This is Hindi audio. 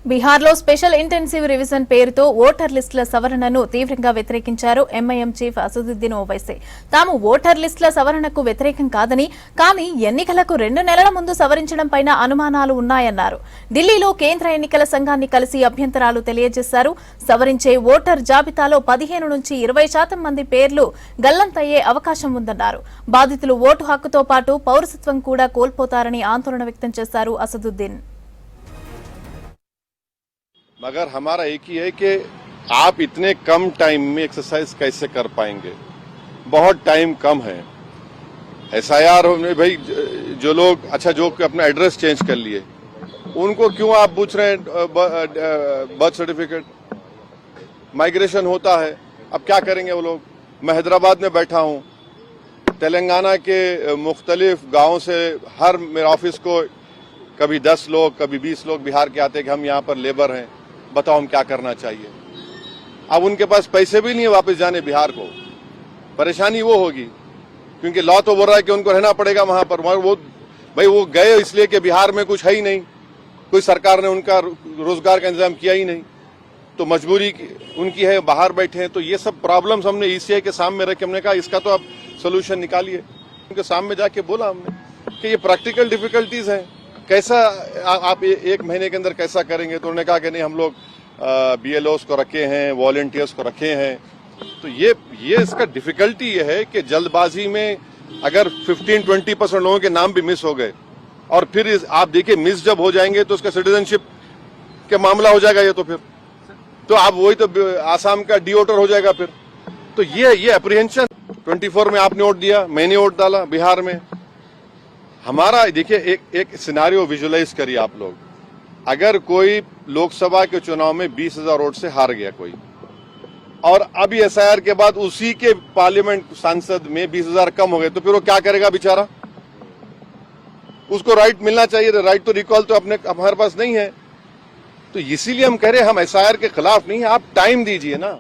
బీహార్లో స్పెషల్ ఇంటెన్సివ్ రివిజన్ పేరుతో ఓటర్ లిస్టుల సవరణను తీవ్రంగా వ్యతిరేకించారు ఎంఐఎం చీఫ్ అసదుద్దీన్ ఓవైసీ. తాము ఓటర్ లిస్టుల సవరణకు వ్యతిరేకం కాదని, కానీ ఎన్నికలకు 2 నెలల ముందు సవరించడంపై అనుమానాలు ఉన్నాయన్నారు. ఢిల్లీలో కేంద్ర ఎన్నికల సంఘాన్ని కలిసి అభ్యంతరాలు తెలియజేశారు. సవరించే ఓటర్ జాబితాలో 15 నుంచి 20% మంది పేర్లు గల్లంతయ్యే అవకాశం ఉందన్నారు. బాధితులు ఓటు హక్కుతో పాటు పౌరసత్వం కూడా కోల్పోతారని ఆందోళన వ్యక్తం చేశారు అసదుద్దీన్. मगर हमारा एक ही है कि आप इतने कम टाइम में एक्सरसाइज कैसे कर पाएंगे, बहुत टाइम कम है। एसआईआर में भाई जो लोग जो अपना एड्रेस चेंज कर लिए उनको क्यों आप पूछ रहे हैं बर्थ सर्टिफिकेट? माइग्रेशन होता है, अब क्या करेंगे वो लोग? मैं हैदराबाद में बैठा हूं, तेलंगाना के मुख्तलिफ गांवों से हर मेरे ऑफिस को कभी 10 लोग कभी 20 लोग बिहार के आते कि हम यहाँ पर लेबर हैं, बताओ हम क्या करना चाहिए। अब उनके पास पैसे भी नहीं है वापस जाने बिहार को। परेशानी वो होगी क्योंकि लॉ तो बोल रहा है कि उनको रहना पड़ेगा वहां पर, मगर वो गए इसलिए कि बिहार में कुछ है ही नहीं, कोई सरकार ने उनका रोजगार का इंतजाम किया ही नहीं, तो मजबूरी उनकी है, बाहर बैठे हैं। तो ये सब प्रॉब्लम्स हमने ईसीआई के सामने रखे, हमने कहा इसका तो आप सोल्यूशन निकालिए। उनके सामने जाके बोला हमने कि ये प्रैक्टिकल डिफिकल्टीज हैं, कैसा आप 1 महीने के अंदर कैसा करेंगे? तो उन्होंने कहा कि नहीं हम लोग बीएलओस को रखे हैं, वॉलंटियर्स को रखे हैं। तो ये इसका डिफिकल्टी ये है कि जल्दबाजी में अगर 15-20% लोगों के नाम भी मिस हो गए और फिर आप देखिए मिस जब हो जाएंगे तो उसका सिटीजनशिप के मामला हो जाएगा। ये तो आप वही तो आसाम का डी वोटर हो जाएगा फिर। तो ये अप्रीहेंशन 24 में आपने वोट दिया, मैंने वोट डाला बिहार में। हमारा देखिए एक सिनारियो विजुअलाइज करिए आप लोग, अगर कोई लोकसभा के चुनाव में 20,000 वोट से हार गया कोई, और अभी एसआईआर के बाद उसी के पार्लियामेंट सांसद में 20,000 कम हो गए, तो फिर वो क्या करेगा बेचारा? उसको राइट मिलना चाहिए, राइट तो रिकॉल तो हमारे पास नहीं है। तो इसीलिए हम कह रहे हैं हम एसआईआर के खिलाफ नहीं है, आप टाइम दीजिए ना।